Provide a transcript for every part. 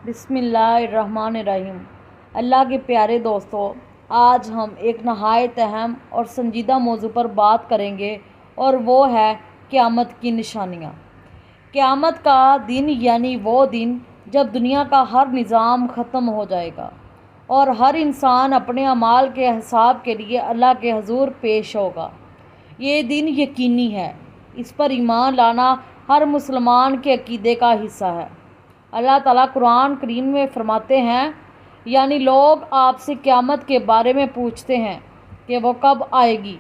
بسم اللہ الرحمن الرحیم۔ اللہ کے پیارے دوستو، آج ہم ایک نہایت اہم اور سنجیدہ موضوع پر بات کریں گے اور وہ ہے قیامت کی نشانیاں۔ قیامت کا دن یعنی وہ دن جب دنیا کا ہر نظام ختم ہو جائے گا اور ہر انسان اپنے اعمال کے حساب کے لیے اللہ کے حضور پیش ہوگا۔ یہ دن یقینی ہے، اس پر ایمان لانا ہر مسلمان کے عقیدے کا حصہ ہے۔ اللہ تعالیٰ قرآن کریم میں فرماتے ہیں، یعنی لوگ آپ سے قیامت کے بارے میں پوچھتے ہیں کہ وہ کب آئے گی،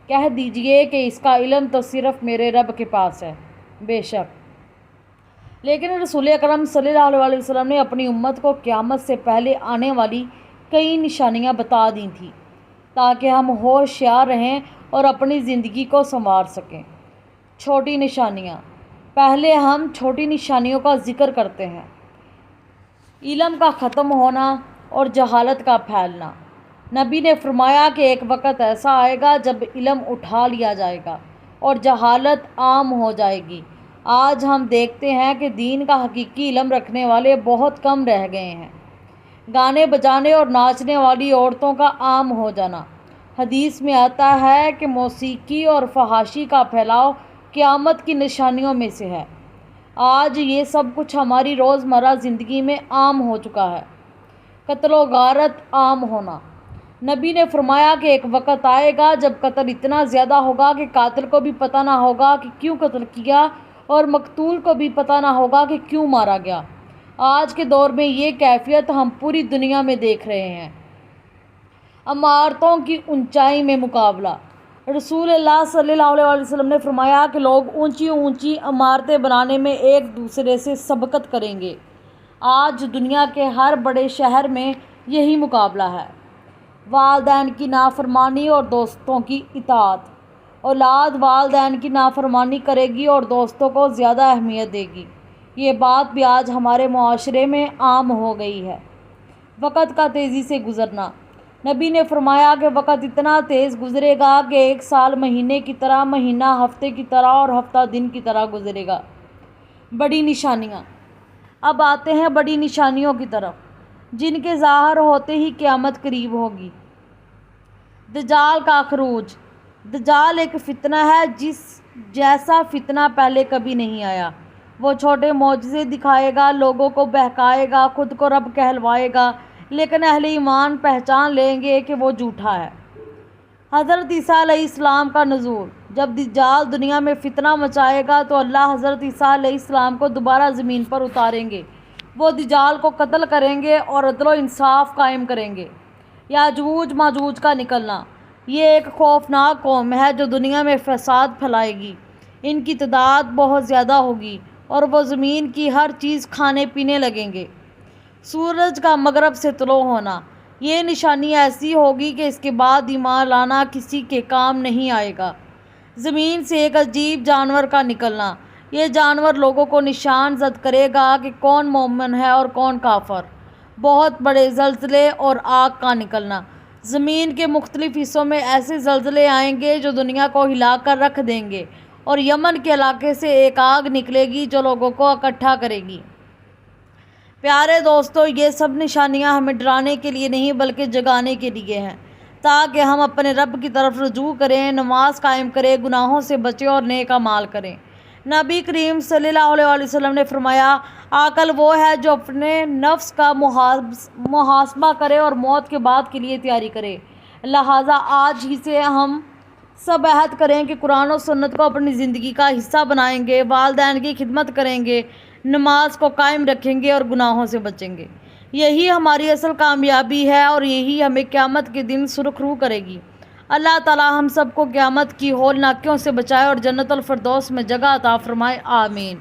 کہہ دیجئے کہ اس کا علم تو صرف میرے رب کے پاس ہے۔ بے شک لیکن رسول اکرم صلی اللہ علیہ وسلم نے اپنی امت کو قیامت سے پہلے آنے والی کئی نشانیاں بتا دی تھیں تاکہ ہم ہوشیار رہیں اور اپنی زندگی کو سنوار سکیں۔ چھوٹی نشانیاں۔ پہلے ہم چھوٹی نشانیوں کا ذکر کرتے ہیں۔ علم کا ختم ہونا اور جہالت کا پھیلنا۔ نبی نے فرمایا کہ ایک وقت ایسا آئے گا جب علم اٹھا لیا جائے گا اور جہالت عام ہو جائے گی۔ آج ہم دیکھتے ہیں کہ دین کا حقیقی علم رکھنے والے بہت کم رہ گئے ہیں۔ گانے بجانے اور ناچنے والی عورتوں کا عام ہو جانا۔ حدیث میں آتا ہے کہ موسیقی اور فحاشی کا پھیلاؤ قیامت کی نشانیوں میں سے ہے۔ آج یہ سب کچھ ہماری روزمرہ زندگی میں عام ہو چکا ہے۔ قتل و غارت عام ہونا۔ نبی نے فرمایا کہ ایک وقت آئے گا جب قتل اتنا زیادہ ہوگا کہ قاتل کو بھی پتہ نہ ہوگا کہ کیوں قتل کیا اور مقتول کو بھی پتہ نہ ہوگا کہ کیوں مارا گیا۔ آج کے دور میں یہ کیفیت ہم پوری دنیا میں دیکھ رہے ہیں۔ عمارتوں کی اونچائی میں مقابلہ۔ رسول اللہ صلی اللہ علیہ وسلم نے فرمایا کہ لوگ اونچی اونچی عمارتیں بنانے میں ایک دوسرے سے سبقت کریں گے۔ آج دنیا کے ہر بڑے شہر میں یہی مقابلہ ہے۔ والدین کی نافرمانی اور دوستوں کی اطاعت۔ اولاد والدین کی نافرمانی کرے گی اور دوستوں کو زیادہ اہمیت دے گی۔ یہ بات بھی آج ہمارے معاشرے میں عام ہو گئی ہے۔ وقت کا تیزی سے گزرنا۔ نبی نے فرمایا کہ وقت اتنا تیز گزرے گا کہ ایک سال مہینے کی طرح، مہینہ ہفتے کی طرح اور ہفتہ دن کی طرح گزرے گا۔ بڑی نشانیاں۔ اب آتے ہیں بڑی نشانیوں کی طرف جن کے ظاہر ہوتے ہی قیامت قریب ہوگی۔ دجال کا خروج۔ دجال ایک فتنہ ہے جس جیسا فتنہ پہلے کبھی نہیں آیا۔ وہ چھوٹے معجزے دکھائے گا، لوگوں کو بہکائے گا، خود کو رب کہلوائے گا، لیکن اہل ایمان پہچان لیں گے کہ وہ جھوٹا ہے۔ حضرت عیسیٰ علیہ السلام کا نزول۔ جب دجال دنیا میں فتنہ مچائے گا تو اللہ حضرت عیسیٰ علیہ السلام کو دوبارہ زمین پر اتاریں گے۔ وہ دجال کو قتل کریں گے اور عدل و انصاف قائم کریں گے۔ یاجوج ماجوج کا نکلنا۔ یہ ایک خوفناک قوم ہے جو دنیا میں فساد پھیلائے گی۔ ان کی تعداد بہت زیادہ ہوگی اور وہ زمین کی ہر چیز کھانے پینے لگیں گے۔ سورج کا مغرب سے طلوع ہونا۔ یہ نشانی ایسی ہوگی کہ اس کے بعد ایمان لانا کسی کے کام نہیں آئے گا۔ زمین سے ایک عجیب جانور کا نکلنا۔ یہ جانور لوگوں کو نشان زد کرے گا کہ کون مومن ہے اور کون کافر۔ بہت بڑے زلزلے اور آگ کا نکلنا۔ زمین کے مختلف حصوں میں ایسے زلزلے آئیں گے جو دنیا کو ہلا کر رکھ دیں گے، اور یمن کے علاقے سے ایک آگ نکلے گی جو لوگوں کو اکٹھا کرے گی۔ پیارے دوستو، یہ سب نشانیاں ہمیں ڈرانے کے لیے نہیں بلکہ جگانے کے لیے ہیں تاکہ ہم اپنے رب کی طرف رجوع کریں، نماز قائم کریں، گناہوں سے بچیں اور نیک اعمال کریں۔ نبی کریم صلی اللہ علیہ وسلم نے فرمایا، عاقل وہ ہے جو اپنے نفس کا محاسبہ کرے اور موت کے بعد کے لیے تیاری کرے۔ لہٰذا آج ہی سے ہم سب عہد کریں کہ قرآن و سنت کو اپنی زندگی کا حصہ بنائیں گے، والدین کی خدمت کریں گے، نماز کو قائم رکھیں گے اور گناہوں سے بچیں گے۔ یہی ہماری اصل کامیابی ہے اور یہی ہمیں قیامت کے دن سرخرو کرے گی۔ اللہ تعالی ہم سب کو قیامت کی ہولناکیوں سے بچائے اور جنت الفردوس میں جگہ عطا فرمائے۔ آمین۔